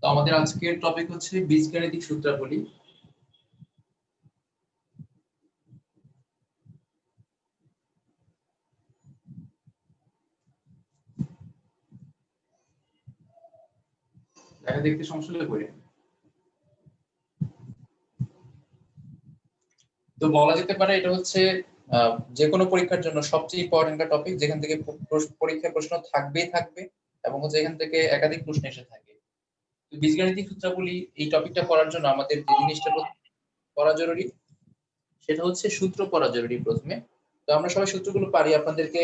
তো আমাদের আজকের টপিক হচ্ছে বীজগাণিতিক সূত্রাবলী। দেখা দেখতে সমস্যা হলে করে। তো বলা যেতে পারে এটা হচ্ছে যে কোনো পরীক্ষার জন্য সবচেয়ে ইম্পর্টেন্ট একটা টপিক, যেখান থেকে পরীক্ষার প্রশ্ন থাকবেই থাকবে এবং হচ্ছে এখান থেকে একাধিক প্রশ্ন এসে থাকে। তো বীজগাণিতিক সূত্রাবলী এই টপিকটা পড়ার জন্য আমাদের যে জিনিসটা পড়া জরুরি সেটা হচ্ছে সূত্র পড়া জরুরি প্রথমে। তো আমরা সবাই সূত্রগুলো পারি, আপনাদেরকে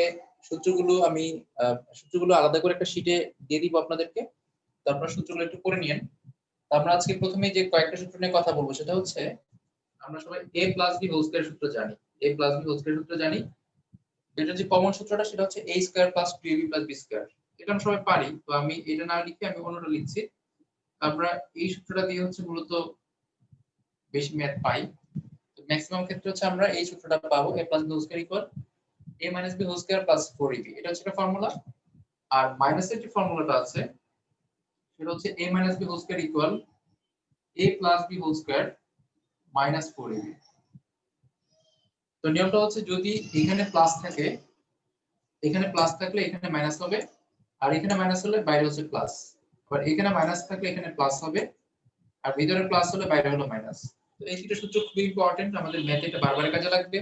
সূত্রগুলো আলাদা করে একটা শীটে দিয়ে দিব আপনাদেরকে। তো আপনারা সূত্রগুলো একটু পড়ে নিন। আমরা আজকে প্রথমে যে কয়েকটা সূত্র নিয়ে কথা বলবো সেটা হচ্ছে, আমরা সবাই a plus b whole square সূত্র জানি। a plus b whole square সূত্র জানি, এটা যে কমন সূত্রটা সেটা হচ্ছে a square plus 2ab plus b square. এটা আমরা সবাই পারি। তো আমি এটা না লিখে আমি অন্যটা লিখছি। আমরা এই সূত্রটা দিয়ে হচ্ছে মূলত বেশি ম্যাথ পাই। তো ম্যাক্সিমাম ক্ষেত্রে হচ্ছে আমরা এই সূত্রটা পাবো, a plus b whole square equal a minus b whole square plus 4ab। এটা হচ্ছে একটা ফর্মুলা। আর মাইনাসের যে ফর্মুলাটা আছে সেটা হচ্ছে a minus b whole square equal a plus b whole square minus 4ab। তো নিয়মটা হচ্ছে, যদি এখানে প্লাস থাকে, এখানে প্লাস থাকলে এখানে মাইনাস হবে, আর এখানে মাইনাস হলে বাইরে হচ্ছে প্লাস। আবার এখানে মাইনাস থাকলে এখানে প্লাস হবে, আর ভিতরে প্লাস হলে বাইরে হলো মাইনাস। তো এই দুটো সূত্র খুবই ইম্পর্টেন্ট, আমাদের ম্যাথে এটা বারবার কাজে লাগবে।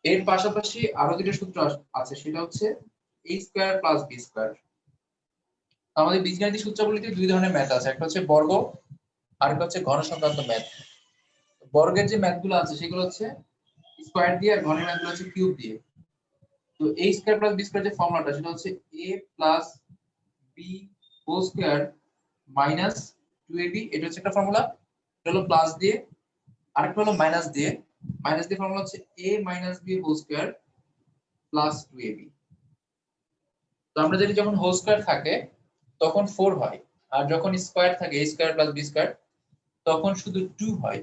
এর পাশাপাশি আরো দুটো সূত্র আছে, সেটা হচ্ছে a square plus b square. আমাদের বীজগাণিতিক সূত্রাবলীতে দুই ধরনের ম্যাথ আছে, একটা হচ্ছে বর্গ আর একটা হচ্ছে ঘন সংক্রান্ত ম্যাথ। বর্গের যে ম্যাথগুলো আছে সেগুলো হচ্ছে স্কয়ার দিয়ে, আর ঘনের ম্যাথগুলো হচ্ছে কিউব দিয়ে। তো a square plus b square যে ফর্মুলাটা সেটা হচ্ছে a plus b whole square minus 2ab। এটা হচ্ছে একটা ফর্মুলা, এটা হলো প্লাস দিয়ে, আরেকটা হলো মাইনাস দিয়ে। মাইনাস দিয়ে ফর্মুলা হচ্ছে a minus b whole square plus 2ab। তো আমরা যদি যখন হোল স্কয়ার থাকে তখন 4 হয়, আর যখন স্কয়ার থাকে a square plus b square তখন শুধু 2 হয়।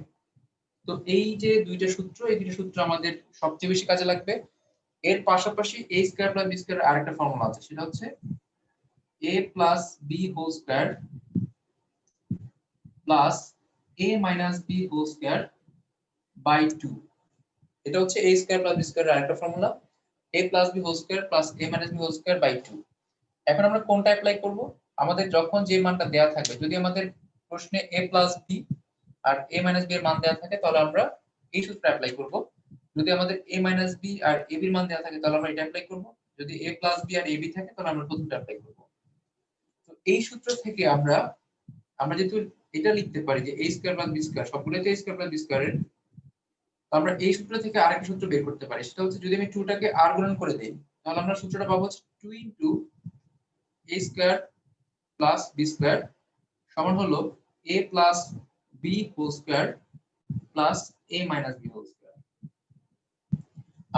তো এই যে দুইটা সূত্র, এই দুইটা সূত্র আমাদের সবচেয়ে বেশি কাজে লাগবে। এর পাশাপাশি a square plus b square আরেকটা ফর্মুলা আছে, সেটা হচ্ছে a plus b whole square plus a minus b whole square by 2। এটা হচ্ছে a স্কয়ার প্লাস b স্কয়ারের আরেকটা formula, a plus b whole square plus a minus b whole square by 2। এখন আমরা কোনটা অ্যাপ্লাই করব? আমাদের যখন যে মানটা দেয়া থাকে, যদি আমাদের প্রশ্নে a প্লাস b আর a মাইনাস b এর মান দেয়া থাকে তাহলে আমরা এই সূত্র অ্যাপ্লাই করব। যদি আমাদের a মাইনাস b আর ab এর মান দেয়া থাকে তাহলে আমরা এটা অ্যাপ্লাই করব। যদি a প্লাস b আর ab থাকে তাহলে আমরা প্রথমটা অ্যাপ্লাই করব। তো এই সূত্র থেকে আমরা যেহেতু এটা লিখতে পারি যে a square plus b square সবগুলোতে a স্কয়ার প্লাস b স্কয়ারের, আমরা এই সূত্র থেকে আরেকটা সূত্র বের করতে পারি, সেটা হচ্ছে যদি আমি 2 টাকে r গুণন করে দেই তাহলে আমরা সূত্রটা পাবো হচ্ছে 2 a square plus b square সমান হলো a plus b whole square plus a minus b whole square.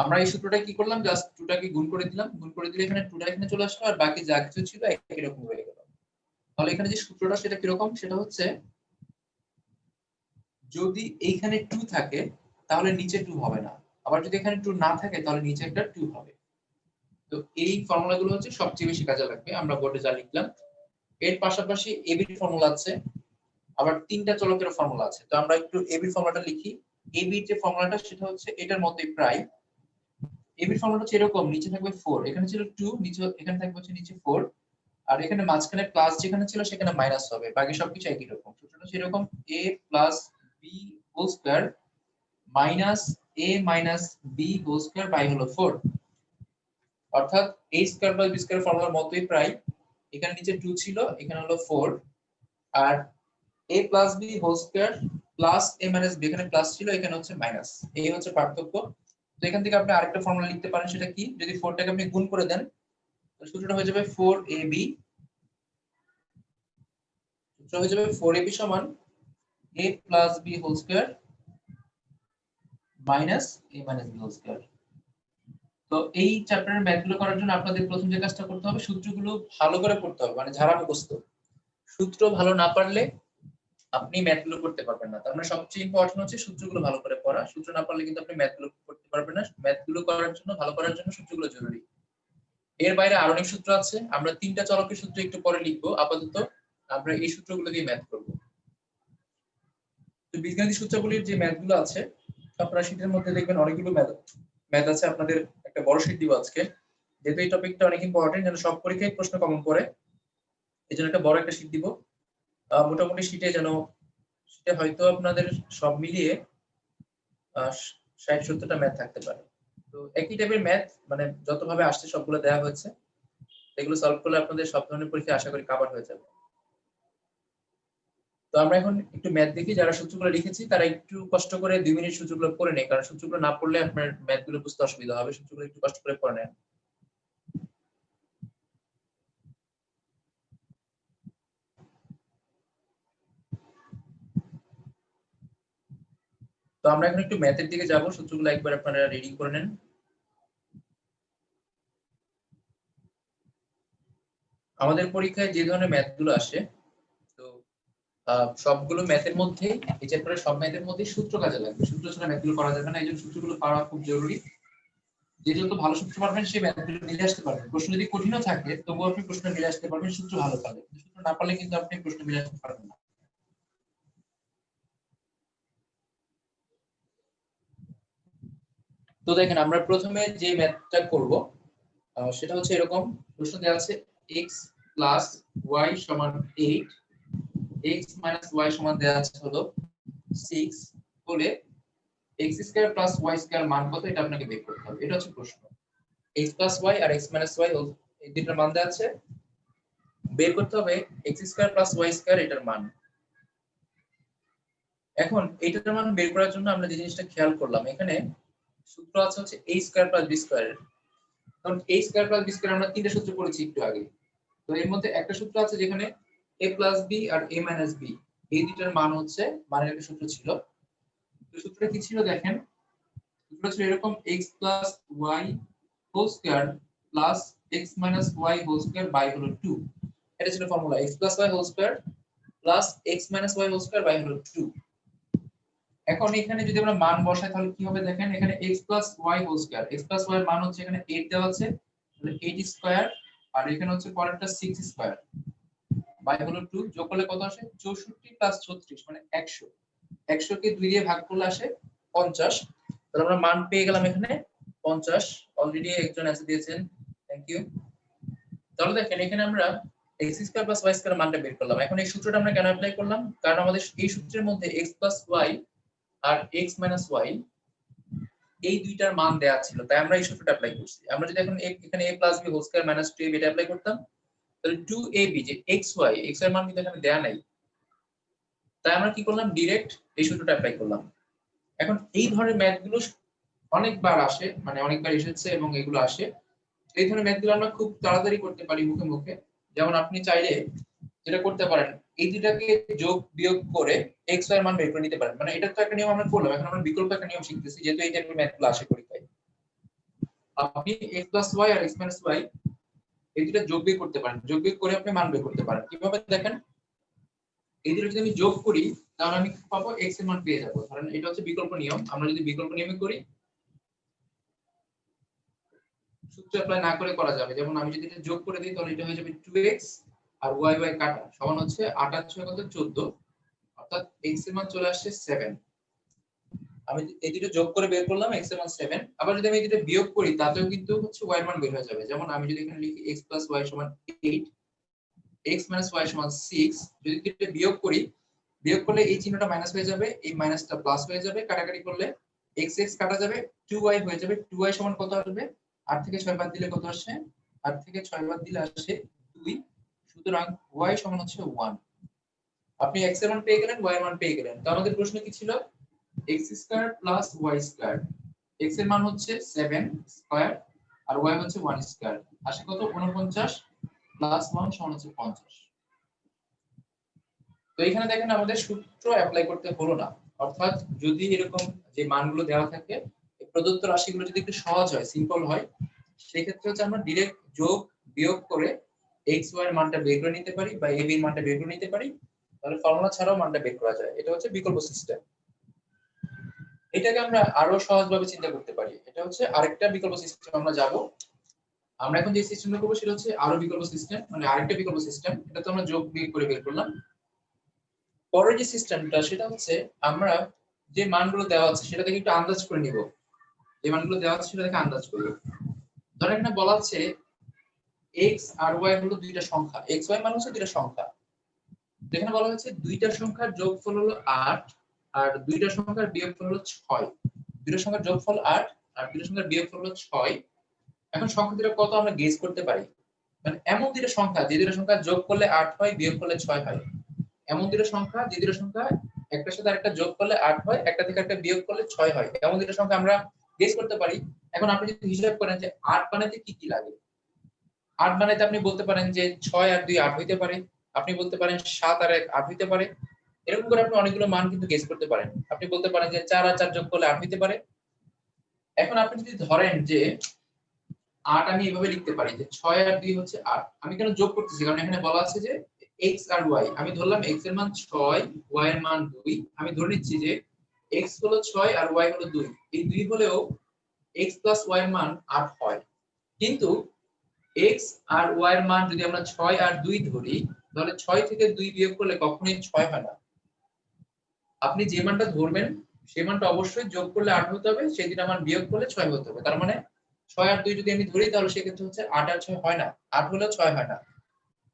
আমরা এই সূত্রটা কি করলাম, জাস্ট 2 টাকে গুণ করে দিলাম, গুণ করে দিলে এখানে 2 টা এখানে চলে আসলো, আর বাকি যা কিছু ছিল একই রকম রয়ে গেল। তাহলে এখানে যে সূত্রটা সেটা কি রকম, সেটা হচ্ছে যদি এইখানে 2 থাকে তাহলে নিচে 2 হবে না, আবার যদি এখানে 2 না থাকে তাহলে নিচে একটা 2 হবে। তো এই ফর্মুলাগুলো হচ্ছে সবচেয়ে বেশি কাজে লাগবে আমরা বোর্ডে যা লিখলাম। এর পাশাপাশি এবি এর ফর্মুলা আছে, আবার তিনটা চলকের ফর্মুলা আছে। তো আমরা একটু এবি ফর্মুলাটা লিখি। এবি যে ফর্মুলাটা সেটা হচ্ছে এটার মতই প্রায়। এবি ফর্মুলাটা হচ্ছে এরকম, নিচে থাকবে 4, এখানে ছিল 2, নিচে এখানে থাকবে হচ্ছে নিচে 4, আর এখানে মাঝখানে প্লাস যেখানে ছিল সেখানে মাইনাস হবে, বাকি সবকিছু একই রকম। সূত্রটা সেরকম a plus b whole square minus a minus b whole square by হলো 4। অর্থাৎ a square plus b square ফর্মুলার মতই প্রায়। এখানে নিচে 2 ছিল, এখানে হলো 4, আর a plus b whole square plus a minus b, এখানে প্লাস ছিল এখানে হচ্ছে মাইনাস, এই হচ্ছে পার্থক্য। তো এখান থেকে আপনি আরেকটা ফর্মুলা লিখতে পারেন, সেটা কি, যদি 4 টাকে আপনি গুণ করে দেন তাহলে সূত্রটা হয়ে যাবে 4ab, সূত্র হয়ে যাবে 4ab সমান a plus b whole square minus a minus b whole square. তো এই চ্যাপ্টারের ম্যাথগুলো করার জন্য আপনাদের প্রথম যে কাজটা করতে হবে, সূত্রগুলো ভালো করে পড়তে হবে, মানে ঝাড়া মুখস্থ। সূত্র ভালো না পারলে আপনি ম্যাথগুলো করতে পারবেন না। তার মানে সবচেয়ে ইম্পর্টেন্ট হচ্ছে সূত্রগুলো ভালো করে পড়া। সূত্র না পারলে কিন্তু আপনি ম্যাথগুলো করতে পারবেন না। ম্যাথগুলো করার জন্য, ভালো করার জন্য সূত্রগুলো জরুরি। এর বাইরে আরো অনেক সূত্র আছে, আমরা তিনটা চলকের সূত্র একটু পরে লিখবো আপাতত। আমরা এই সূত্রগুলো দিয়ে ম্যাথ করব। তো বীজগণিত সূত্রগুলির যে ম্যাথগুলো আছে আপনারা শীটের মধ্যে দেখবেন অনেকগুলো ম্যাথ আছে। আপনাদের একটা বড় শীট দিব আজকে, যেহেতু এই টপিকটা অনেক ইম্পর্টেন্ট, যেন সব পরীক্ষায় প্রশ্ন কমন পড়ে, এই জন্য একটা বড় একটা শীট দিব। মোটামুটি শীটে হয়তো আপনাদের সব মিলিয়ে 60-70টা ম্যাথ থাকতে পারে। তো একই টাইপের ম্যাথ, মানে যতভাবে আসছে সবগুলো দেওয়া হয়েছে, এগুলো সলভ করলে আপনাদের সব ধরনের পরীক্ষা আশা করি কভার হয়ে যাবে। তো আমরা এখন একটু ম্যাথ দেখি। যারা সূত্রগুলো লিখেছি তারা একটু কষ্ট করে 2 মিনিট সূত্রগুলো পড়ে নেয়, কারণ সূত্রগুলো না পড়লে আপনার ম্যাথগুলো বুঝতে অসুবিধা হবে। সূত্রগুলো একটু কষ্ট করে পড়ে নেন। তো আমরা এখন একটু ম্যাথের দিকে যাব, সূত্রগুলো একবার আপনারা রিডিং করে নেন। আমাদের পরীক্ষায় যে ধরনের ম্যাথগুলো আসে, তো সবগুলো ম্যাথের মধ্যে, এই চ্যাপ্টারের সব ম্যাথের মধ্যে সূত্র কাজে লাগবে। সূত্র ছাড়া ম্যাথগুলো করা যাবে না, এই জন্য সূত্রগুলো পাওয়া খুব জরুরি। যে যত ভালো সূত্র পারবেন সেই ম্যাথগুলো মিলে আসতে পারবেন। প্রশ্ন যদি কঠিনও থাকে তবুও আপনি প্রশ্ন মিলে আসতে পারবেন সূত্র ভালো পারলে। সূত্র না পারলে কিন্তু আপনি প্রশ্ন মিলে আসতে পারবেন না। তো দেখেন, আমরা প্রথমে যে ম্যাথটা করব সেটা হচ্ছে এরকম। প্রশ্ন দেওয়া আছে x প্লাস y সমান 8, x মাইনাস y সমান দেওয়া আছে হলো 6 বলে x square plus y square মান কত এটা আপনাকে বের করতে হবে। এটা হচ্ছে প্রশ্ন। x প্লাস y আর x মাইনাস y এই দুটোর মান দেওয়া আছে, বের করতে হবে x square plus y square এটার মান। এখন এটার মান বের করার জন্য আমরা যে জিনিসটা খেয়াল করলাম, এখানে সূত্র আছে হচ্ছে a square plus b square. কারণ a square plus b square আমরা তিনটা সূত্র পড়েছি একটু আগে। তো এর মধ্যে একটা সূত্র আছে যেখানে a প্লাস b আর a মাইনাস b এই দুটোর মান হচ্ছে, মানের একটা সূত্র ছিল। তো সূত্রটা কি ছিল দেখেন, সূত্রটা ছিল এরকম x plus y whole square plus x minus y whole square by হলো 2। এটা ছিল formula, x plus y whole square plus x minus y whole square by হলো 2। এখন এখানে যদি আমরা মান বসাই তাহলে কি হবে দেখেন, এখানে x plus y whole square, x plus y এর মান হচ্ছে এখানে 8 দেওয়া আছে, তাহলে 8 স্কয়ার, আর এখানে হচ্ছে পরেরটা 6 স্কয়ার বাই হলো 2, যোগ করলে কত আসে 64 প্লাস 36 মানে 100। 100 কে 2 দিয়ে ভাগ করলে আসে 50। তাহলে আমরা মান পেয়ে গেলাম এখানে 50। অলরেডি একজন অ্যান্সার দিয়েছেন, থ্যাংক ইউ। তাহলে দেখেন এখানে আমরা x square plus y square মানটা বের করলাম। এখন এই সূত্রটা আমরা কেন অ্যাপ্লাই করলাম, কারণ আমাদের এই সূত্রের মধ্যে x প্লাস y আর x মাইনাস y এই দুইটার মান দেয়া ছিল, তাই আমরা এই সূত্রটা অ্যাপ্লাই করছি। আমরা যদি এখন এখানে a plus b whole square minus 2ab এটা অ্যাপ্লাই করতাম, তাহলে 2ab যে xy x এর মান কিন্তু এখানে দেয়া নাই, তাই আমরা কি করলাম ডাইরেক্ট এই সূত্রটা অ্যাপ্লাই করলাম। এখন এই ধরনের ম্যাথগুলো অনেকবার আসে, মানে অনেকবার এসেছে এবং এগুলো আসে। এই ধরনের ম্যাথগুলো আমরা খুব তাড়াতাড়ি করতে পারি মুখে মুখে। যেমন আপনি চাইলে যেটা করতে পারেন, এই দুটাকে যোগ বিয়োগ করে x y এর মান বের করে নিতে পারেন। মানে এটা তো একটা নিয়ম আমরা করলাম, এখন আমরা বিকল্প একটা নিয়ম শিখতেছি, যেহেতু এই টাইপের ম্যাথগুলো আসে পরীক্ষায়। আপনি x প্লাস y আর x মাইনাস y এই দুটো যোগ বিয়োগ করতে পারেন, যোগ বিয়োগ করে আপনি মান বের করতে পারেন। কিভাবে দেখেন, এই দুটো যদি আমি যোগ করি তাহলে আমি পাবো x এর মান পেয়ে যাবো। ধরেন এটা হচ্ছে বিকল্প নিয়ম, আমরা যদি বিকল্প নিয়মে করি সূত্র অ্যাপ্লাই না করে করা যাবে। যেমন আমি যদি এটা যোগ করে দিই তাহলে এটা হয়ে যাবে 2x আর y y কাটা সমান হচ্ছে 8 আর 6 কত 14, অর্থাৎ x এর মান চলে আসছে 7। আমি এই দুটো যোগ করে বের করলাম x এর মান 7। আবার যদি আমি এই দুটো বিয়োগ করি তাতেও কিন্তু হচ্ছে y এর মান বের হয়ে যাবে। যেমন আমি যদি এখানে লিখি x y সমান 8, x y সমান 6, যদি এটা বিয়োগ করি, বিয়োগ করলে এই চিহ্নটা মাইনাস হয়ে যাবে, এই মাইনাসটা প্লাস হয়ে যাবে, কাটাকাটি করলে x x কাটা যাবে, 2y হয়ে যাবে। 2y সমান কত আসবে, 8 থেকে 6 বাদ দিলে কত আসে, 8 থেকে 6 বাদ দিলে আসে 2। সুতরাং y সমান হচ্ছে 1। আপনি x এর মান পেয়ে গেলেন, y এর মান পেয়ে গেলেন। তো আমাদের প্রশ্ন কি ছিল, x square plus y square. x এর মান হচ্ছে 7 স্কয়ার আর y হচ্ছে 1 স্কয়ার, আসে কত 49 প্লাস 1 সমান হচ্ছে 50। তো এখানে দেখেন আমাদের সূত্র অ্যাপ্লাই করতে হলো না, অর্থাৎ যদি এরকম যে মানগুলো দেওয়া থাকে এই প্রদত্ত রাশিগুলো যদি একটু সহজ হয়, সিম্পল হয়, সেই ক্ষেত্রে হচ্ছে আমরা ডাইরেক্ট যোগ বিয়োগ করে x y এর মানটা বের করে নিতে পারি বা a b এর মানটা বের করে নিতে পারি, তাহলে ফর্মুলা ছাড়াও মানটা বের করা যায়। এটা হচ্ছে বিকল্প সিস্টেম। এটাকে আমরা আরো সহজভাবে চিন্তা করতে পারি, এটা হচ্ছে আরেকটা বিকল্প সিস্টেম। আমরা যাব, আমরা এখন যে সিস্টেমটা করবো সেটা হচ্ছে আরো বিকল্প সিস্টেম, মানে আরেকটা বিকল্প সিস্টেম। এটা তো আমরা যোগ বিয়োগ করে বের করলাম। পরের যে সিস্টেমটা সেটা হচ্ছে আমরা যে মানগুলো দেওয়া আছে সেটা থেকে একটু আন্দাজ করে নিব। যে মানগুলো দেওয়া আছে সেটা থেকে আন্দাজ করব। ধরেন এখানে বলা আছে x আর y হলো দুইটা সংখ্যা, x y মানে হচ্ছে দুইটা সংখ্যা। এখানে বলা হচ্ছে দুইটা সংখ্যার যোগফল হলো 8 আর দুইটা সংখ্যার বিয়োগফল হলো 6। দুইটা সংখ্যার যোগফল 8 আর দুইটা সংখ্যার বিয়োগফল হলো 6। এখন সংখ্যা দুটো কত আমরা গেস করতে পারি। মানে এমন দুইটা সংখ্যা যে দুইটা সংখ্যা যোগ করলে 8 হয়, বিয়োগ করলে 6 হয়। এমন দুইটা সংখ্যা যে দুইটা সংখ্যা একটার সাথে আরেকটা যোগ করলে 8 হয়, একটা থেকে একটা বিয়োগ করলে 6 হয়। এমন দুইটা সংখ্যা আমরা গেস করতে পারি। এখন আপনি যদি হিসাব করেন যে 8 বানাইতে কি কি লাগে, 8 বানাইতে আপনি বলতে পারেন যে 6 আর 2 8 হইতে পারে, আপনি বলতে পারেন 7 আর 1 8 হইতে পারে। এরকম করে আপনি অনেকগুলো মান কিন্তু গেস করতে পারেন। আপনি বলতে পারেন যে 4 আর 4 যোগ করলে 8 হইতে পারে। এখন আপনি যদি ধরেন যে 8 আমি এভাবে লিখতে পারি যে 6 আর 2 হচ্ছে 8। আমি কেন যোগ করতেছি, কারণ এখানে বলা আছে যে x আর y। আমি ধরলাম x এর মান 6, y এর মান 2। আমি ধরে নিচ্ছি যে x হলো 6 আর y হলো 2। এই 2 হলেও x y এর মান 8 হয়। কিন্তু x আর y এর মান যদি আমরা 6 আর 2 ধরি, তাহলে 6 থেকে 2 বিয়োগ করলে কখনোই 6 হয় না। আপনি যে মানটা ধরবেন সেই মানটা অবশ্যই যোগ করলে 8 হতে হবে, সেই দুইটা মান বিয়োগ করলে 6 হতে হবে। তার মানে 6 আর 2 যদি আমি ধরি তাহলে সেক্ষেত্রে হচ্ছে 8 আর 6 হয় না, 8 হলেও 6 হয় না।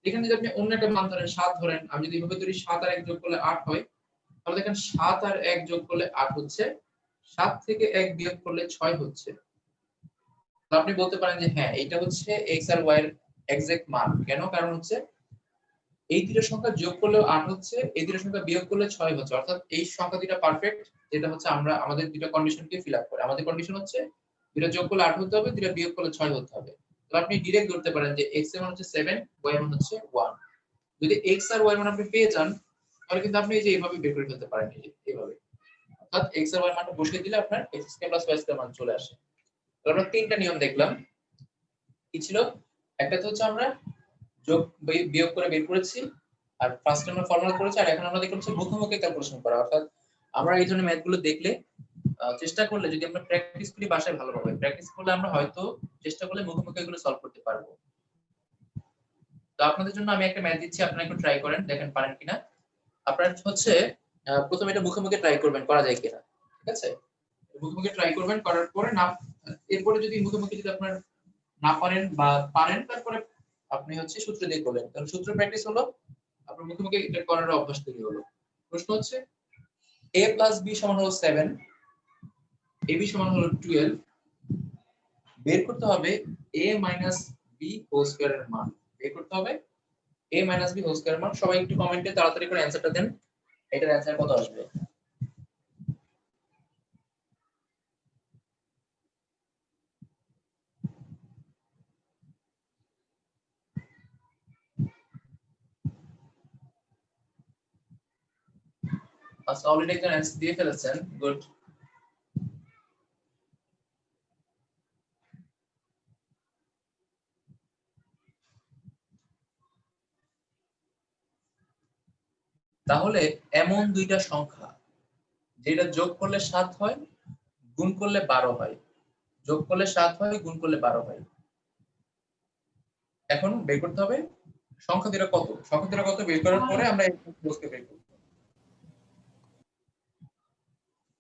এখানে যদি আপনি অন্য একটা মান ধরেন 7 ধরেন, আমি যদি এভাবে ধরি 7 আর 1 যোগ করলে 8 হয়, তাহলে দেখেন 7 আর 1 যোগ করলে 8 হচ্ছে, 7 থেকে 1 বিয়োগ করলে 6 হচ্ছে। তো আপনি বলতে পারেন যে হ্যাঁ এটা হচ্ছে x আর y এর এক্সাক্ট মান। কেন? কারণ হচ্ছে এই দুটো সংখ্যা যোগ করলেও 8 হচ্ছে, এই দুটো সংখ্যা বিয়োগ করলে 6 হচ্ছে। অর্থাৎ এই সংখ্যা দুটো পারফেক্ট, যেটা হচ্ছে আমরা আমাদের দুটো কন্ডিশনকে ফিল আপ করে। আমাদের কন্ডিশন হচ্ছে দুটো যোগ করলে 8 হতে হবে, দুটো বিয়োগ করলে 6 হতে হবে। তো আপনি ডাইরেক্ট ধরতে পারেন যে x এর মান হচ্ছে 7, y এর মান হচ্ছে 1। যদি x আর y এর মান আপনি পেয়ে যান, তাহলে কিন্তু আপনি এই যে এইভাবে বের করে ফেলতে পারেন, এই যে এইভাবে। অর্থাৎ x আর y এর মানটা বসিয়ে দিলে আপনার x2 + y2 মান চলে আসে। তো আমরা তিনটা নিয়ম দেখলাম। কি ছিল? একটা তো হচ্ছে আমরা যোগ বিয়োগ করে বের করেছি, আর ফার্স্ট আমরা ফর্মুলা করেছি, আর এখন আমরা দেখব হচ্ছে মুখোমুখি ক্যালকুলেশন করা। অর্থাৎ আমরা এই ধরনের ম্যাথ গুলো দেখলে চেষ্টা করলে যদি আমরা প্র্যাকটিস করি বাসায় ভালোভাবে প্র্যাকটিস করলে আমরা হয়তো চেষ্টা করলে মুখোমুখি এগুলো সলভ করতে পারবো। তো আপনাদের জন্য আমি একটা ম্যাথ দিচ্ছি, আপনারা একটু ট্রাই করেন, দেখেন পারেন কিনা। আপনারা হচ্ছে প্রথমে এটা মুখোমুখি ট্রাই করবেন করা যায় কিনা, ঠিক আছে? মুখোমুখি ট্রাই করবেন, করার পরে না এরপরে যদি মুখোমুখি যদি আপনার না পারেন বা পারেন, তারপরে আপনি হচ্ছে সূত্র দিয়ে করলেন, কারণ সূত্র প্র্যাকটিস হলো আপনার মুখোমুখি এটা করার অভ্যাস তৈরি হলো। প্রশ্ন হচ্ছে a + b = 7, ab = 12, বের করতে হবে a - b হোল স্কয়ার এর মান। বের করতে হবে a - b হোল স্কয়ার এর মান। সবাই একটু কমেন্টে তাড়াতাড়ি করে অ্যানসারটা দেন, এটার অ্যানসার কত আসবে। আচ্ছা, অলরেডি একজন অ্যানসার দিয়ে ফেলেছেন, গুড। তাহলে এমন দুইটা সংখ্যা যেটা যোগ করলে 7 হয়, গুণ করলে 12 হয়, যোগ করলে 7 হয়, গুণ করলে 12 হয়। এখন বের করতে হবে সংখ্যা দুটো কত। সংখ্যা দুটো কত বের করার পরে আমরা এই বসকে বের করব।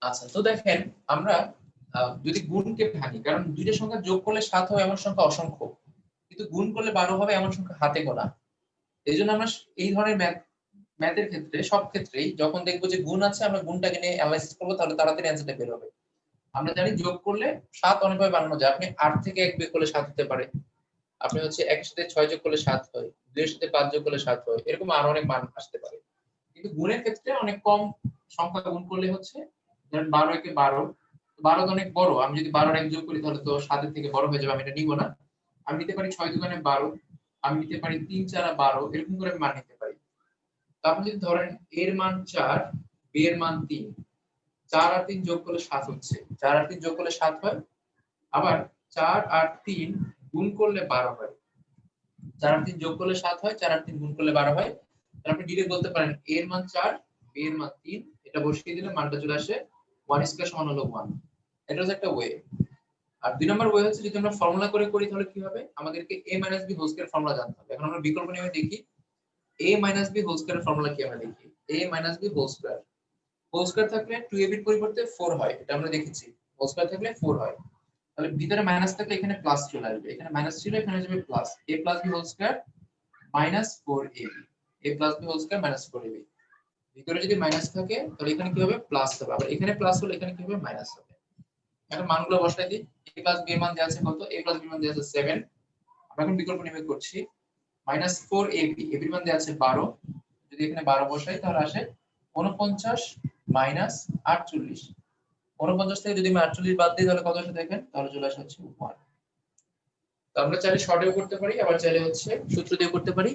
আচ্ছা, তো দেখেন আমরা যদি গুণকে ভাঙি, কারণ দুইটা সংখ্যা যোগ করলে 7 হবে এমন সংখ্যা অসংখ্য, কিন্তু গুণ করলে 12 হবে এমন সংখ্যা হাতে গোনা। এইজন্য আমরা এই ধরনের ম্যাথের ক্ষেত্রে সব ক্ষেত্রেই যখন দেখবো যে গুণ আছে, আমরা গুণটাকে নিয়ে অ্যানালাইসিস করব, তাহলে তাড়াতাড়ি অ্যানসারটা বের হবে। আমরা জানি যোগ করলে 7 অনেকভাবে বানানো যায়। আপনি 8 থেকে 1 বিয়োগ করলে 7 হতে পারে। আপনি হচ্ছে 1 এর সাথে 6 যোগ করলে 7 হয়, 2 এর সাথে 5 যোগ করলে 7 হয়। এরকম আরো অনেক মান আসতে পারে। কিন্তু গুণের ক্ষেত্রে অনেক কম সংখ্যা গুণ করলে হচ্ছে, ধরেন 12 একে 12, 12 তো অনেক বড়। আমি যদি 12 আর 1 যোগ করি তাহলে তো 7 এর থেকে বড় হয়ে যাবে, আমি এটা নিব না। আমি নিতে পারি 6 × 2 = 12, আমি নিতে পারি 3 × 4 = 12, এরকম করে আমি মান নিতে পারি। তো আপনি যদি ধরেন এর মান 4, বি এর মান 3, 4 আর 3 যোগ করলে 7 হচ্ছে, 4 আর 3 যোগ করলে 7 হয়। আবার 4 আর 3 গুণ করলে 12 হয়, 4 আর 3 যোগ করলে 7 হয়, 4 আর 3 গুণ করলে 12 হয়। তাহলে আপনি ডিরেক্ট বলতে পারেন a এর মান 4, b এর মান 3, এটা বসিয়ে দিলে মানটা চলে আসে 1² = 1। এটা হচ্ছে একটা ওয়ে। আর 2 নম্বর ওয়ে হচ্ছে যদি আমরা ফর্মুলা করে করি তাহলে কি হবে, আমাদেরকে a - b whole square formula জানতে হবে। এখন আমরা বিকল্প নিয়মে দেখি a - b whole square formula কি আমরা দেখি। a - b whole square, whole square থাকলে 2ab এর পরিবর্তে 4 হয়, এটা আমরা দেখেছি। হোল স্কয়ার থাকলে 4 হয়, তাহলে ভিতরে মাইনাস থাকলে এখানে প্লাস চলে আসবে, এখানে মাইনাস ছিল এখানে হয়ে যাবে plus. a + b whole square minus 4ab, a + b whole square minus 4ab। ভিতরে যদি মাইনাস থাকে তাহলে এখানে কি হবে, প্লাস হবে, আবার এখানে প্লাস হলে এখানে কি হবে, মাইনাস হবে। এখন মানগুলো বসাই দিই। a + b এর মান দেওয়া আছে কত, a + b এর মান দেওয়া আছে 7। আমরা এখন বিকল্প নিয়মে করছি। -4ab, ab এর মান দেওয়া আছে 12, যদি এখানে 12 বসাই তাহলে আসে 49 - 48। 49 থেকে যদি আমি 48 বাদ দিই তাহলে কত আসে দেখেন, তাহলে চলে আসে হচ্ছে 1। তো আমরা চাইলে শর্টেও করতে পারি, আবার চাইলে হচ্ছে সূত্র দিয়ে করতে পারি।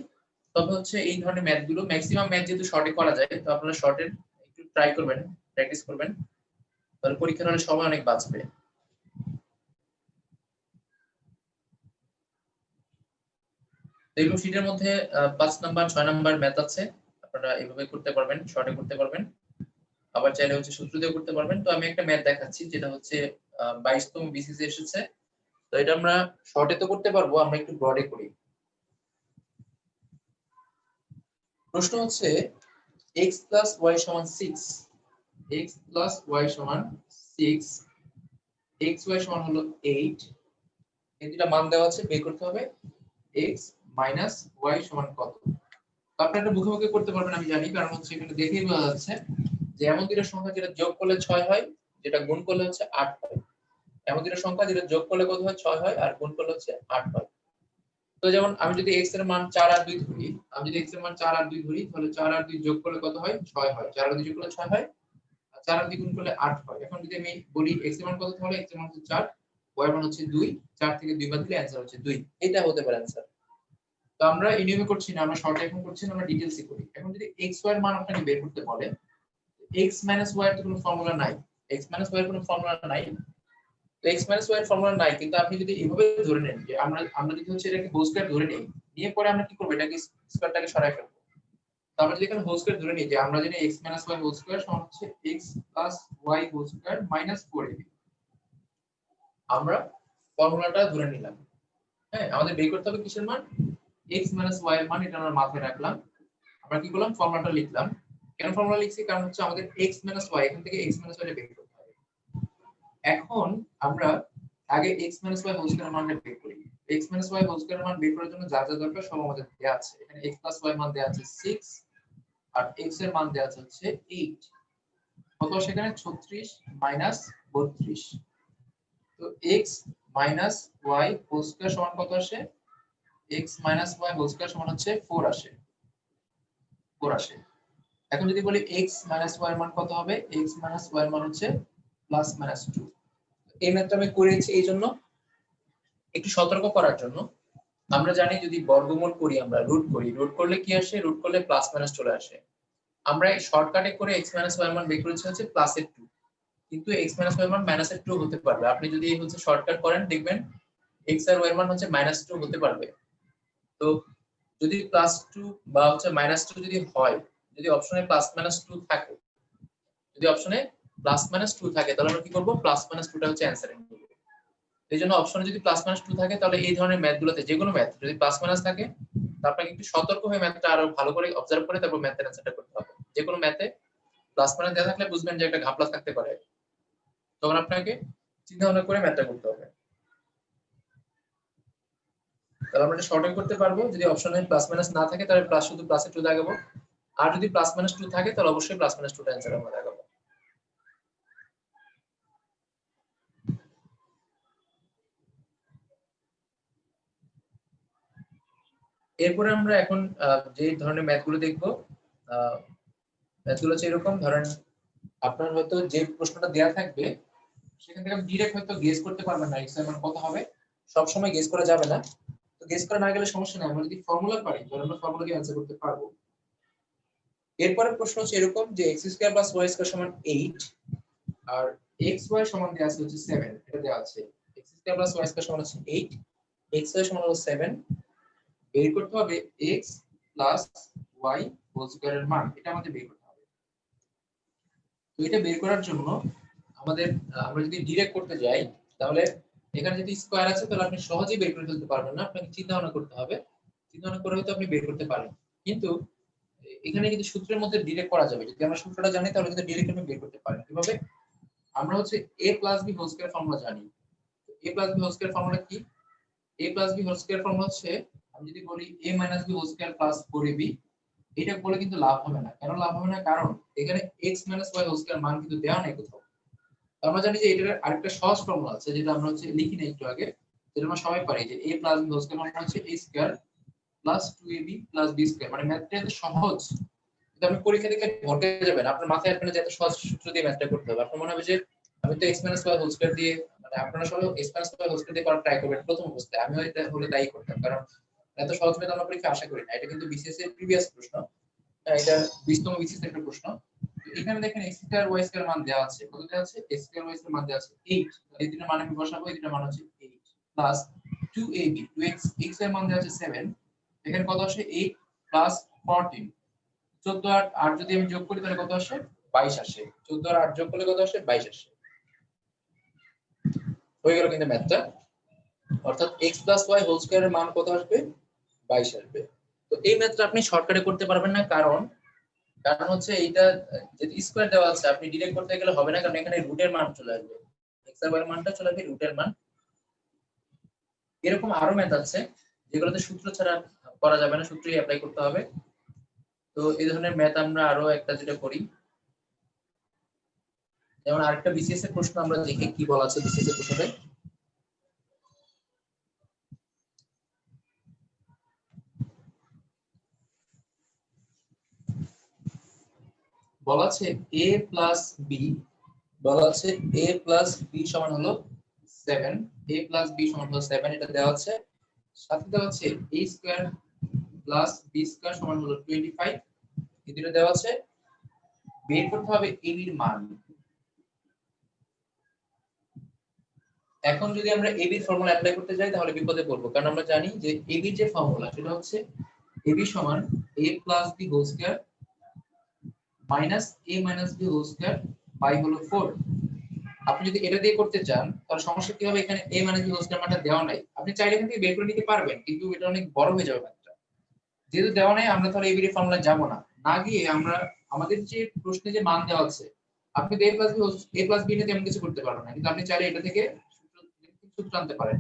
তবে হচ্ছে এই ধরনের ম্যাথ গুলো ম্যাক্সিমাম ম্যাথ যেহেতু শর্টে করা যায়, তো আপনারা শর্টের একটু ট্রাই করবেন, প্র্যাকটিস করবেন, তাহলে পরীক্ষার হলে সময় অনেক বাঁচবে। এগুলো শীটের মধ্যে 5 নাম্বার 6 নাম্বার ম্যাথ আছে, আপনারা এইভাবে করতে পারবেন, শর্টে করতে পারবেন, আবার চাইলে হচ্ছে সূত্র দিয়ে করতে পারবেন। তো আমি একটা ম্যাথ দেখাচ্ছি যেটা হচ্ছে 22তম বিসিসি এসেছে। তো এটা আমরা শর্টে তো করতে পারবো, আমরা একটু ব্রডে করি। প্রশ্ন হচ্ছে x + y = 6, x + y = 6, xy সমান হলো 8, এই দুটো মান দেওয়া আছে, বের করতে হবে x - y সমান কত। তো আপনারা এটা মুখে মুখে করতে পারবেন আমি জানি, কারণ হচ্ছে এখানে দেখেই বোঝা যাচ্ছে যে এমন দুটো সংখ্যা যেটা যোগ করলে 6 হয়, যেটা গুণ করলে হচ্ছে 8 হয়। এমন দুটো সংখ্যা যেটা যোগ করলে কত হয়, 6 হয়, আর গুণ করলে হচ্ছে 8 হয়। তো যেমন আমি যদি x এর মান 4 আর 2 ধরি, আমি যদি x এর মান 4 আর 2 ধরি, তাহলে 4 আর 2 যোগ করলে কত হয়, 6 হয়। 4 আর 2 যোগ করলে 6 হয়, আর 4 আর 2 গুণ করলে 8 হয়। এখন যদি আমি বলি x এর মান কত, তাহলে x এর মান হচ্ছে 4, y এর মান হচ্ছে 2, 4 থেকে 2 বাদ দিলে অ্যানসার হচ্ছে 2। এটা হতে পারে অ্যানসার। তো আমরা এই নিয়মে করছি না, আমরা শর্টে এখন করছি না, আমরা ডিটেইলসে করি। এখন যদি x y এর মান আপনাকে বের করতে বলে, x - y এর তো কোনো ফর্মুলা নাই, x - y এর কোনো ফর্মুলা নাই। তো x - y এর ফর্মুলা নাই, কিন্তু আপনি যদি এভাবে ধরে নেন যে আমরা যদি হচ্ছে এটাকে হোল স্কয়ার ধরে নেই, নিয়ে পরে আমরা কি করব, এটাকে স্কয়ারটাকে সরায় ফেলব। তো আমরা যদি এখানে হোল স্কয়ার ধরে নিই যে আমরা জানি x - y হোল স্কয়ার সমান হচ্ছে x + y whole square minus 4ab, আমরা ফর্মুলাটা ধরে নিলাম। হ্যাঁ, আমাদের বের করতে হবে কিসের মান, x - y এর মান, এটা আমরা মাথায় রাখলাম। আমরা কি করলাম, ফর্মুলাটা লিখলাম। কেন ফর্মুলা লিখছি, কারণ হচ্ছে আমাদের x - y, এখান থেকে x - y টা বের করতে হবে। এখন আমরা আগে x - y হোল স্কয়ার মানটা বের করি। x - y হোল স্কয়ার মান বের করার জন্য যা যা দরকার সব আমাদের দেয়া আছে। এখানে x + y মান দেয়া আছে 6, আর x এর মান দেয়া আছে হচ্ছে 8। কত আসে এখানে, 36 - 32। তো x - y হোল স্কয়ার সমান কত আসে, x - y হোল স্কয়ার সমান হচ্ছে 4 আসে, 4 আসে। এখন যদি বলি x - y এর মান কত হবে, x - y এর মান হচ্ছে +-2। এই ম্যাথটা আমি করেছি এই জন্য একটু সতর্ক করার জন্য। আমরা জানি যদি বর্গমূল করি, আমরা রুট করি, রুট করলে কি আসে, রুট করলে প্লাস মাইনাস চলে আসে। আমরা এই শর্টকাটে করে x - y এর মান বের করেছি হচ্ছে +2, কিন্তু x - y এর মান -2 হতে পারবে। আপনি যদি হচ্ছে শর্টকাট করেন দেখবেন x আর y এর মান হচ্ছে -2 হতে পারবে। তো যদি +2 বা হচ্ছে -2 যদি হয়, যদি অপশনে +-2 থাকে, যদি অপশনে +-2 থাকে তাহলে আমরা কি করব, +-2 টা হচ্ছে অ্যানসার নিব। এইজন্য অপশনে যদি +-2 থাকে তাহলে এই ধরনের ম্যাথগুলোতে, যেকোনো ম্যাথ যদি প্লাস-মাইনাস থাকে, তাহলে আপনাকে একটু সতর্ক হয়ে ম্যাথটা আরো ভালো করে অবজার্ভ করে তারপর ম্যাথের অ্যানসারটা করতে হবে। যেকোনো ম্যাথে প্লাস-মাইনাস দেওয়া থাকলে বুঝবেন যে একটা ঘাপলা থাকতে পারে, তখন আপনাকে চিন্তা ভাবনা করে ম্যাথটা করতে হবে। তাহলে আমরা এটা শর্টেও করতে পারবো, যদি অপশনে প্লাস-মাইনাস না থাকে তাহলে প্লাস, শুধু প্লাসে 2 লাগাবো, আর যদি +-2 থাকে তাহলে অবশ্যই +-2 টা অ্যানসার আমরা লাগাবো। এরপরে আমরা এখন যে ধরনের ম্যাথগুলো দেখবো, ম্যাথগুলো হচ্ছে এরকম, ধরেন আপনার হয়তো যে প্রশ্নটা দেওয়া থাকবে সেখান থেকে আপনি ডিরেক্ট হয়তো গেস করতে পারবেন না এক্স এর মান কত হবে, সব সময় গেস করা যাবে না। তো গেস করা না গেলে সমস্যা নাই, আমরা যদি ফর্মুলা পারি তাহলে আমরা ফর্মুলা দিয়ে অ্যানসার করতে পারবো। এরপরের প্রশ্ন হচ্ছে এরকম যে x square plus y square সমান 8, আর xy সমান দেওয়া আছে হচ্ছে 7, এটা দেওয়া আছে। x square plus y square সমান হচ্ছে 8, xy সমান হলো 7, বের করতে হবে x plus y whole square এর মান, এটা আমাদের বের করতে হবে। তো এটা বের করার জন্য আমাদের আমরা যদি ডিরেক্ট করতে যাই তাহলে এখানে যদি স্কয়ার আছে তাহলে আপনি সহজেই বের করে ফেলতে পারবেন না, আপনাকে চিন্তা ভাবনা করতে হবে। চিন্তা ভাবনা করে হয়তো আপনি বের করতে পারেন, কিন্তু এখানে কিন্তু সূত্রের মধ্যে ডিরেক্ট করা যাবে। যদি আমরা সূত্রটা জানি তাহলে কিন্তু ডিরেক্ট আপনি বের করতে পারেন। কিভাবে? আমরা হচ্ছে a + b whole square formula জানি। a + b whole square formula কি? a + b whole square formula হচ্ছে, আমি যদি বলি a - b whole square plus 4ab, এটা বলে কিন্তু লাভ হবে না। কেন লাভ হবে না? কারণ এখানে x - y হোল স্কয়ার মান কিন্তু দেওয়া নাই কোথাও। আমরা জানি যে এটার আরেকটা সহজ ফর্মুলা আছে, যেটা আমরা হচ্ছে লিখি না একটু আগে, যেটা আমরা সবাই পারি, যে a + b হোল স্কয়ার মানে হচ্ছে a square plus 2ab plus b square. মানে ম্যাথটা এত সহজ, কিন্তু আপনি পরীক্ষা দিকে ভরকে যাবেন, আপনার মাথায় আসবে না যে এত সহজ সূত্র দিয়ে ম্যাথটা করতে হবে। আপনার মনে হবে যে আমি তো x - y হোল স্কয়ার দিয়ে, মানে আপনারা সবাই x - y হোল স্কয়ার দিয়ে করার ট্রাই করবেন প্রথম অবস্থায়। আমিও এটা হলে তাই করতাম, কারণ এত সহজ ম্যাথ আমরা পরীক্ষা আশা করি না। এটা কিন্তু বিসিএস এর প্রিভিয়াস প্রশ্ন, এটা 20তম বিসিএস এর একটা প্রশ্ন। তো এখানে দেখেন x স্কয়ার y স্কয়ার মান দেওয়া আছে, কত দেওয়া আছে? x স্কয়ার y স্কয়ার মান দেওয়া আছে 8। এই দুটো মান আমি বসাবো, এই দুটো মান হচ্ছে 8 প্লাস 2ab, 2x x এর মান দেওয়া আছে 7, এখানে কত আসে? 8 প্লাস 14, 14 আর 8 যদি আমি যোগ করি তাহলে কত আসে? 22 আসে। 14 আর 8 যোগ করলে কত আসে? 22 আসে। হয়ে গেল কিন্তু ম্যাথটা। অর্থাৎ x + y হোল স্কয়ারের মান কত আসবে? 22 আসবে। তো এই ম্যাথটা আপনি শর্টকাটে করতে পারবেন না, কারণ হচ্ছে এইটা যদি স্কয়ার দেওয়া আছে, আপনি ডিরেক্ট করতে গেলে হবে না, কারণ এখানে রুটের মান চলে আসবে, x আর y এর মানটা চলে আসবে রুটের মান। এরকম আরো ম্যাথ আছে যেগুলোতে সূত্র ছাড়া করা যাবে না, সূত্রই অ্যাপ্লাই করতে হবে। তো এই ধরনের ম্যাথ আমরা আরো একটা যেটা করি, যেমন আরেকটা বিসিএস এর প্রশ্ন আমরা দেখি কি বলা আছে বিসিএস এর প্রশ্নে। বলা আছে a প্লাস b, বলা আছে a প্লাস b সমান হলো 7, a প্লাস b সমান হলো 7, এটা দেওয়া আছে। সাথে দেওয়া আছে a square plus b square সমান হলো 25, এই দুটো দেওয়া আছে। বের করতে হবে ab এর মান। এখন যদি আমরা ab এর ফর্মুলা অ্যাপ্লাই করতে যাই তাহলে বিপদে পড়বো, কারণ আমরা জানি যে ab এর যে ফর্মুলা সেটা হচ্ছে ab সমান a plus b whole square minus a minus b whole square by হলো 4। আপনি যদি এটা দিয়ে করতে চান তাহলে সমস্যা কি হবে? এখানে a minus b whole square মানটা দেওয়া নাই, আপনি চাইলে এখান থেকে বের করে নিতে পারবেন, কিন্তু এটা অনেক বড় হয়ে যাবে ম্যাথটা। যেহেতু দেওয়া নাই, আমরা তাহলে ab এর ফর্মুলা যাব না, না গিয়ে আমরা আমাদের যে প্রশ্নে যে মান দেওয়া আছে, আপনি a প্লাস b নিয়ে তেমন কিছু করতে পারবেন না, কিন্তু আপনি চাইলে এটা থেকে সূত্র আনতে পারেন।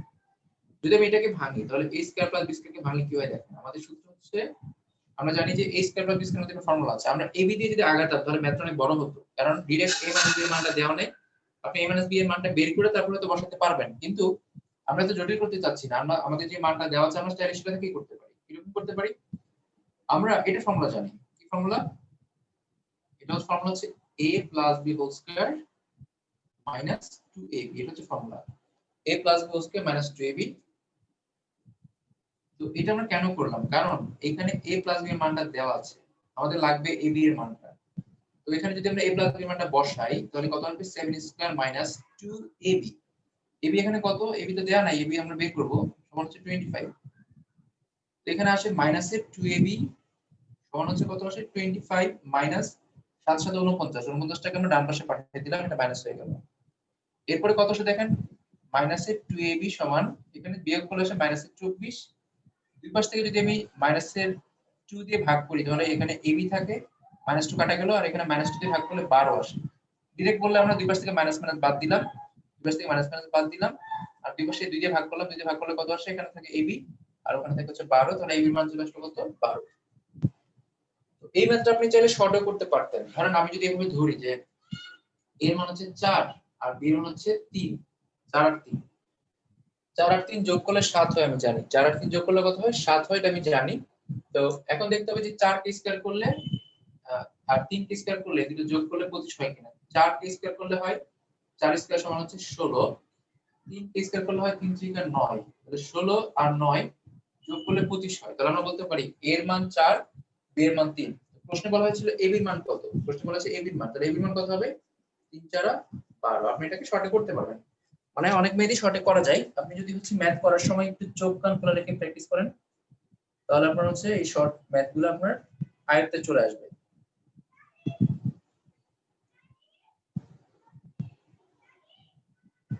যদি আমি এটাকে ভাঙি তাহলে a square plus b square কে ভাঙলে কি হয় দেখেন, আমাদের সূত্র হচ্ছে, আমরা জানি যে a square plus b square এর একটা ফর্মুলা আছে, আমরা ab দিয়ে যদি আগাতাম তাহলে ম্যাথটা অনেক বড় হতো, কারণ ডাইরেক্ট a মাইনাস b এর মানটা দেওয়া নেই। আপনি a মাইনাস b এর মানটা বের করে তারপরে তো বসাতে পারবেন, কিন্তু আমরা তো জটিল করতে চাচ্ছি না। আমরা আমাদের যে মানটা দেওয়া আছে আমরা চাইলে সেটা থেকেই করতে পারি। কিরকম করতে পারি? আমরা এটা ফর্মুলা জানি। কি ফর্মুলা? এটা হচ্ছে ফর্মুলা হচ্ছে a plus b whole square minus 2ab, এটা হচ্ছে formula a plus b whole square minus 2ab। তো এটা আমরা কেন করলাম? কারণ এখানে a প্লাস b এর মানটা দেওয়া আছে, আমাদের লাগবে ab এর মানটা। তো এখানে যদি আমরা a প্লাস b এর মানটা বসাই তাহলে কত আসবে? 7 স্কয়ার মাইনাস 2ab। ab এখানে কত? ab তো দেওয়া নাই, ab আমরা বের করব, সমান হচ্ছে 25। তো এখানে আসে মাইনাসের 2ab সমান হচ্ছে কত আসে? 25 মাইনাস 7 7 49, 49 টাকে আমরা ডান পাশে পাঠিয়ে দিলাম, এটা মাইনাস হয়ে গেল। এরপরে কত আসে দেখেন, মাইনাসের 2ab সমান, এখানে বিয়োগ করলে আসে মাইনাসের 24। দুই পাশ থেকে যদি আমি মাইনাসের 2 দিয়ে ভাগ করি তাহলে এখানে ab থাকে, মাইনাস 2 কাটা গেল, আর এখানে মাইনাস 2 দিয়ে ভাগ করলে 12 আসে। ডিরেক্ট বললে আমরা দুই পাশ থেকে মাইনাস মাইনাস বাদ দিলাম, দুই পাশ থেকে মাইনাস মাইনাস বাদ দিলাম, আর দুই পাশে 2 দিয়ে ভাগ করলাম, 2 দিয়ে ভাগ করলে কত আসে? এখানে থাকে ab, আর ওখানে থাকে হচ্ছে 12, তাহলে ab এর মান চলে আসলো কত? 12। তো এই ম্যাথটা আপনি চাইলে শর্টও করতে পারতেন। ধরেন আমি যদি এভাবে ধরি যে a এর মান হচ্ছে 4 আর b এর মান হচ্ছে 3, 4 আর 3, 4 আর 3 যোগ করলে 7 হয়, আমি জানি 4 আর 3 যোগ করলে কত হয়? 7 হয়, এটা আমি জানি। তো এখন দেখতে হবে যে 4 কে স্কয়ার করলে আর 3 কে স্কয়ার করলে দুটো যোগ করলে 25 হয় কিনা। 4 কে স্কয়ার করলে হয় 4 স্কয়ার সমান হচ্ছে 16, 3 কে স্কয়ার করলে হয় 3 3 9, তাহলে 16 আর 9 যোগ করলে 25 হয়। তাহলে আমরা বলতে পারি a এর মান 4, b এর মান 3। প্রশ্নে বলা হয়েছিল a এর মান কত? প্রশ্নে বলা হয়েছে a এর মান, তাহলে a এর মান কত হবে? 3 4 12। আপনি এটাকে শর্টে করতে পারবেন, মানে অনেক মেয়েরই শর্টে করা যায়। আপনি যদি হচ্ছে ম্যাথ করার সময় একটু চোখ কান খোলা রেখে প্র্যাকটিস করেন তাহলে আপনার হচ্ছে এই শর্ট ম্যাথগুলো আপনার আয়ত্তে চলে আসবে।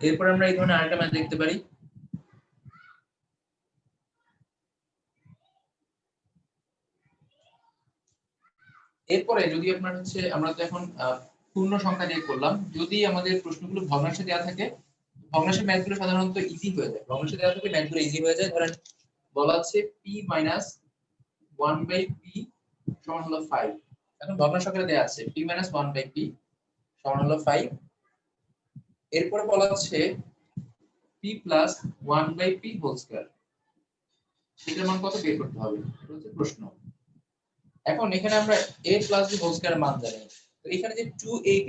এরপর আমরা এই ধরনের আরেকটা ম্যাথ দেখতে পারি। এরপরে যদি আপনার হচ্ছে আমরা তো এখন পূর্ণ সংখ্যা দিয়ে করলাম, যদি আমাদের প্রশ্নগুলো ভগ্নাংশে দেওয়া থাকে, ভগ্নাংশের ম্যাথগুলো সাধারণত ইজি হয়ে যায়। ভগ্নাংশে দেওয়া থাকে ম্যাথগুলো ইজি হয়ে যায়। ধরেন বলা আছে p মাইনাস 1/p সমান হলো 5। এখন ভগ্নাংশ আকারে দেওয়া আছে p মাইনাস 1/p সমান হলো 5। এরপরে বলা আছে p plus 1/p whole square, সেটার মান কত বের করতে হবে, এটা হচ্ছে প্রশ্ন। এখন এখানে আমরা a প্লাস b হোল স্কয়ারের মান জানি। তো এখানে যে 2ab,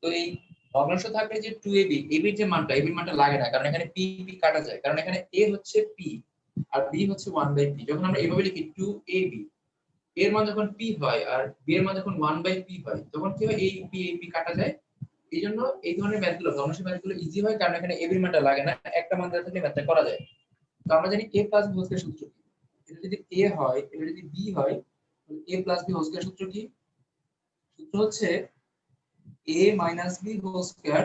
তো এই ভগ্নাংশ থাকলে যে 2ab, ab এর যে মানটা, ab এর মানটা লাগে না, কারণ এখানে p p কাটা যায়, কারণ এখানে a হচ্ছে p আর b হচ্ছে 1/p। যখন আমরা এইভাবে লিখি 2ab, এর মান যখন p হয় আর b এর মান যখন 1/p হয়, তখন কি হয়, এই p এই p কাটা যায়। এইজন্য এই ধরনের ম্যাথগুলো, ভগ্নাংশের ম্যাথগুলো ইজি হয়, কারণ এখানে ab এর মানটা লাগে না, একটা মান দেওয়া থাকলে ম্যাথটা করা যায়। তো আমরা জানি a plus b whole square সূত্র কি। এটা যদি a হয়, এটা যদি b হয়, তাহলে a plus b whole square সূত্র কি? সূত্র হচ্ছে a minus b whole square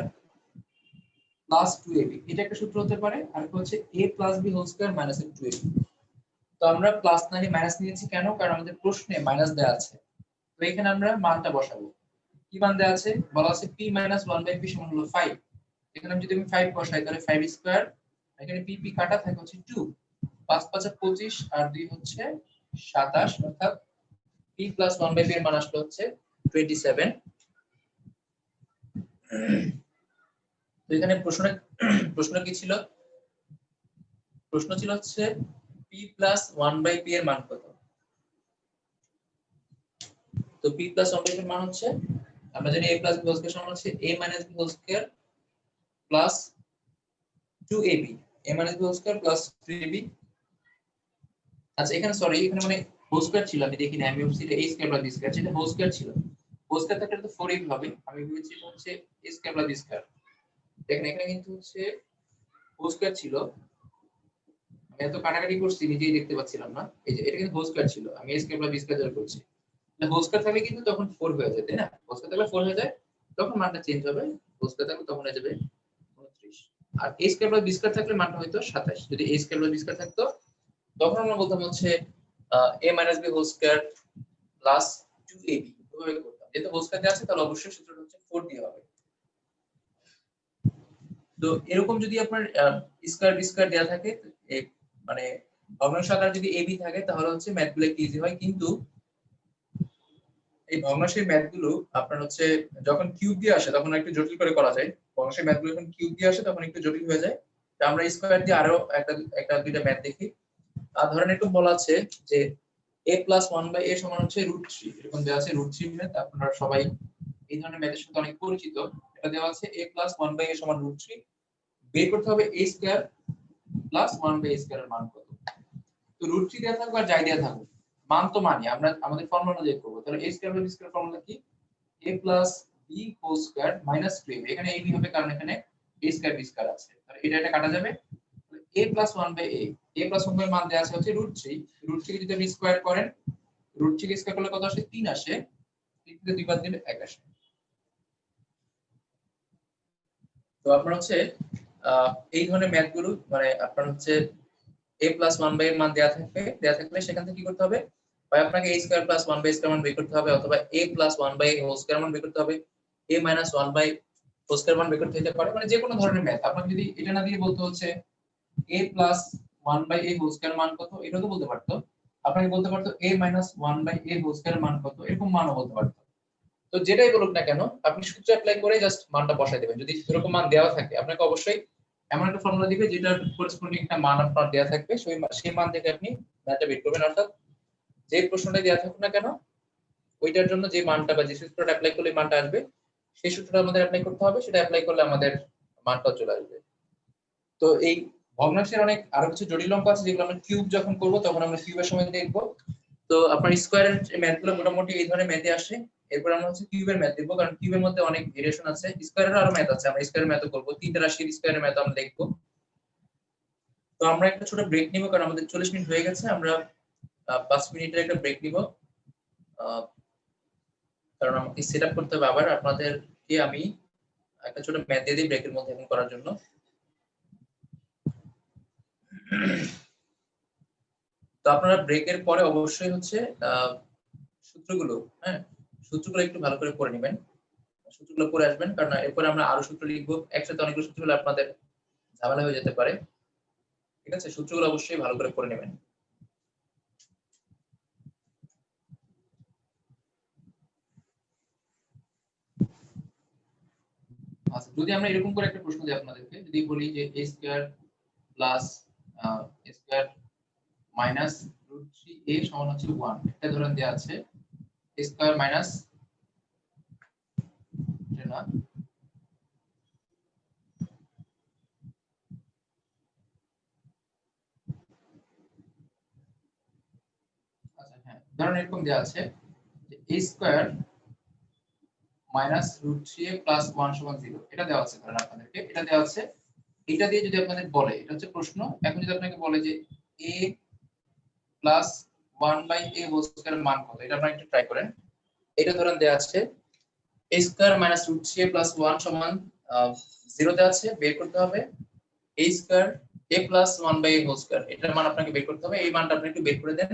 plus 2ab। এটা একটা সূত্র হতে পারে, আর একটা হচ্ছে a plus b whole square minus 2ab। তো আমরা প্লাস না নিয়ে মাইনাস নিয়েছি কেন? কারণ আমাদের প্রশ্নে মাইনাস দেওয়া আছে। তো এখানে আমরা মানটা বসাবো। কি মান দেওয়া আছে? বলা আছে p মাইনাস 1/p সমান হলো 5। এখানে যদি আমি 5 বসাই, তাহলে 5 স্কয়ার, এখানে p p কাটা থাকে হচ্ছে 2, 5 5 25 আর 2 হচ্ছে 27, অর্থাৎ p প্লাস 1/p এর মান আসলে হচ্ছে 27। তো এখানে প্রশ্ন কি ছিল? প্রশ্ন ছিল হচ্ছে p প্লাস 1/p এর মান কত। তো p প্লাস 1/p এর মান হচ্ছে, আমরা জানি a plus b whole square সমান হচ্ছে a minus b whole square plus 2ab, a minus b whole square plus 3ab। আচ্ছা এখানে সরি, এখানে মানে হোল স্কয়ার ছিল, আমি দেখিনি, আমি ভাবছি এটা a square plus b square, সেটা হোল স্কয়ার ছিল। হোল স্কয়ার থাকলে তো 4ab হবে, আমি ভেবেছি এটা হচ্ছে a square plus b square. দেখেন এখানে কিন্তু হচ্ছে হোল স্কয়ার ছিল, আমি এত কাটাকাটি করছি নিজেই দেখতে পাচ্ছিলাম না। এই যে এটা কিন্তু হোল স্কয়ার ছিল, আমি a square plus b square ধরে করছি। হোল স্কয়ার থাকলে কিন্তু তখন 4 হয়ে যায়, তাই না? হোল স্কয়ার থাকলে 4 হয়ে যায়, তখন মানটা চেঞ্জ হবে। হোল স্কয়ার থাকলে তখন হয়ে যাবে 29। আর a square plus b square থাকলে মানটা হয়তো 27। যদি a square plus b square থাকতো, তখন আমরা বলতাম হচ্ছে a minus b whole square plus 2ab, এভাবে করতাম। যেহেতু হোল স্কয়ার দেওয়া আছে, তাহলে অবশ্যই সূত্রটা হচ্ছে 4 দিয়ে হবে। তো এরকম যদি আপনার স্কয়ার বি স্কয়ার দেওয়া থাকে, মানে ভগ্নাংশ আকারে যদি ab থাকে, তাহলে হচ্ছে ম্যাথগুলো ইজি হয়। কিন্তু এই ভগ্নাংশের ম্যাথগুলো আপনার হচ্ছে যখন কিউব দিয়ে আসে, তখন একটু জটিল করে করা যায়। ভগ্নাংশের ম্যাথগুলো যখন কিউব দিয়ে আসে, তখন একটু জটিল হয়ে যায়। তো আমরা স্কয়ার দিয়ে আরো একটা দুইটা ম্যাথ দেখি। আর ধরেন একটু বলা আছে যে a প্লাস 1/a সমান হচ্ছে √3, এরকম দেওয়া আছে √3 ম্যাথ। আপনারা সবাই এই ধরনের ম্যাথের সাথে অনেক পরিচিত। এটা দেওয়া আছে a প্লাস 1/a সমান √3, বের করতে হবে a square plus 1/a square এর মান কত। তো √3 দেওয়া থাকবে আর যাই দেওয়া থাকুক, মান তো মানি, আমরা আমাদের ফর্মুলা অনুযায়ী করব। তাহলে a square plus b square formula কি? a plus b whole square minus 2ab। এখানে ab হবে কারণ এখানে a স্কয়ার b স্কয়ার আছে, তাহলে এটা কাটা যাবে। a plus 1/a, a plus 1 এর মান দেওয়া আছে হচ্ছে √3। √3 কে যদি আপনি স্কয়ার করেন, √3 কে স্কয়ার করলে কত আসে? 3 আসে। 3 কে 2 বার দিলে 1 আসে। তো আপনার হচ্ছে এই ধরনের ম্যাথগুলো, মানে আপনার হচ্ছে a প্লাস 1/a এর মান দেওয়া থাকলে সেখান থেকে কি করতে হবে? হয় আপনাকে a square plus 1/a square মান বের করতে হবে, অথবা a plus 1/a whole square মান বের করতে হবে, a minus 1/a whole square মান বের করতে হতে পারে। মানে যে কোনো ধরনের ম্যাথ আপনাকে যদি এটা না দিয়ে বলতে হচ্ছে a plus 1/a whole square মান কত, এটা তো বলতে পারতো। আপনাকে বলতে পারতো a minus 1/a whole square মান কত, এরকম মানও বলতে পারতো। তো যেটাই বলুক না কেন, আপনি সূত্র অ্যাপ্লাই করে জাস্ট মানটা বসাই দেবেন। যদি এরকম মান দেওয়া থাকে, আপনাকে অবশ্যই এমন একটা ফর্মুলা দিবে যেটার করেসপন্ডিং একটা মান আপনার দেওয়া থাকবে, সেই মান থেকে আপনি ম্যাথটা বের করবেন। অর্থাৎ যে প্রশ্নটা দেওয়া থাকুক না কেন, ওইটার জন্য যে মানটা বা যে সূত্রটা অ্যাপ্লাই করলে মানটা আসবে, সেই সূত্রটা আমাদের অ্যাপ্লাই করতে হবে। সেটা অ্যাপ্লাই করলে আমাদের মানটা চলে আসবে। তো এই ভগ্নাংশের অনেক আরো কিছু জটিল অঙ্ক আছে, যেগুলো আমরা কিউব যখন করব তখন আমরা কিউবের সময় দেখব। তো আপনার স্কয়ারের ম্যাথগুলো মোটামুটি এই ধরনের ম্যাথে আসে। এরপর আমরা হচ্ছে কিউবের ম্যাথ দেখবো, কারণ কিউবের মধ্যে অনেক ভেরিয়েশন আছে। স্কয়ারের আরো ম্যাথ আছে, আমরা স্কয়ারের ম্যাথও করব। তিনটা রাশির স্কয়ারের ম্যাথ আমরা দেখবো। তো আমরা একটা ছোট ব্রেক নিব, কারণ আমাদের 40 মিনিট হয়ে গেছে। আমরা 5 মিনিটের একটা ব্রেক নিব, কারণ আমাকে সেট আপ করতে হবে। আবার আপনাদেরকে আমি একটা ছোট ম্যাথ দিয়ে দিই ব্রেকের মধ্যে এখন করার জন্য। তো আপনারা ব্রেকের পরে অবশ্যই হচ্ছে সূত্রগুলো, হ্যাঁ, সূত্রগুলো একটু ভালো করে পড়ে নেবেন, সূত্রগুলো পড়ে আসবেন, কারণ এরপরে আমরা আরো সূত্র লিখবো, একসাথে অনেকগুলো সূত্র হলে আপনাদের ঝামেলা হয়ে যেতে পারে। ঠিক আছে, সূত্রগুলো অবশ্যই ভালো করে পড়ে নেবেন। আচ্ছা, যদি আমরা এরকম করে একটা প্রশ্ন দিই আপনাদেরকে, যদি বলি যে a square plus a square minus √3a সমান হচ্ছে 1, এটা ধরেন দেয়া আছে a স্কয়ার মাইনাস না আচ্ছা হ্যাঁ, ধরেন এরকম দেয়া আছে যে a square minus √3a plus 1 সমান 0, এটা দেওয়া আছে ধরেন আপনাদেরকে, এটা দেওয়া আছে। এটা দিয়ে যদি আপনাদের বলে, এটা হচ্ছে প্রশ্ন, এখন যদি আপনাকে বলে যে a প্লাস 1/a হোল স্কয়ারের মান কত, এটা আপনারা একটু ট্রাই করেন। এটা ধরেন দেয়া আছে a square minus √3a plus 1 সমান 0 দেওয়া আছে, বের করতে হবে a square a plus 1/a whole square, এটার মান আপনাকে বের করতে হবে। এই মানটা আপনি একটু বের করে দেন,